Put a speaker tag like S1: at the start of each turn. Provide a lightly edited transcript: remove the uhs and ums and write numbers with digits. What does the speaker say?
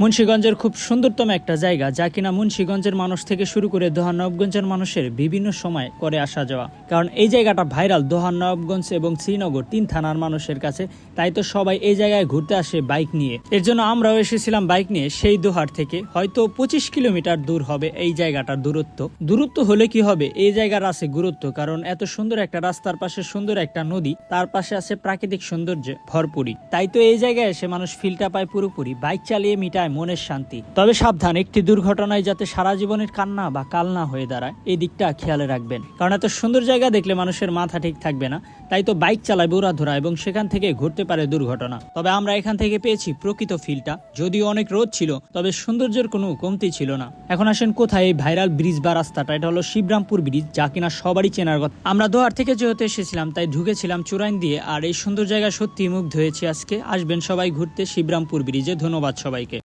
S1: মুন্সিগঞ্জের খুব সুন্দরতম একটা জায়গা, যা কিনা মুন্সিগঞ্জের মানুষ থেকে শুরু করে দোহার নবাবগঞ্জের মানুষের বিভিন্ন সময় করে আসা যাওয়া। কারণ এই জায়গাটা ভাইরাল দোহার নবাবগঞ্জ এবং শ্রীনগর 3 থানার মানুষের কাছে। তাই তো সবাই এই জায়গায় ঘুরতে আসে বাইক নিয়ে। এর জন্য আমরাও এসেছিলাম বাইক নিয়ে সেই দোহার থেকে। হয়তো 25 কিলোমিটার দূর হবে এই জায়গাটার দূরত্ব হলে কি হবে, এই জায়গার আছে গুরুত্ব। কারণ এত সুন্দর একটা রাস্তার পাশে সুন্দর একটা নদী, তার পাশে আছে প্রাকৃতিক সৌন্দর্যে ভরপুরি। তাই তো এই জায়গায় এসে মানুষ ফিলটা পায় পুরোপুরি, বাইক চালিয়ে মিটায় মনের শান্তি। তবে সাবধান, একটি দুর্ঘটনায় যাতে সারা জীবনের কান্না বা কালনা হয়ে দাঁড়ায়, এই দিকটা খেয়ালে রাখবেন। কারণ এত সুন্দর জায়গা দেখলে মানুষের মাথা ঠিক থাকবে না। তাই তো বাইক চালায় বুড়াধুরা এবং সেখান থেকে ঘুরতে পারে দুর্ঘটনা। তবে আমরা এখান থেকে পেয়েছি প্রকৃত ফিলটা। যদিও অনেক রোদ ছিল, তবে সৌন্দর্যের কোনো কমতি ছিল না। এখন আসেন কোথায় এই ভাইরাল ব্রিজ বা রাস্তাটা। এটা হলো শিবরামপুর ব্রিজ, যা কিনা সবারই চেনার কথা। আমরা দোহার থেকে যেহেতু এসেছিলাম, তাই ঢুকেছিলাম চুরাইন দিয়ে। আর এই সুন্দর জায়গা সত্যি মুগ্ধ হয়েছি আজকে। আসবেন সবাই ঘুরতে শিবরামপুর ব্রিজে। ধন্যবাদ সবাইকে।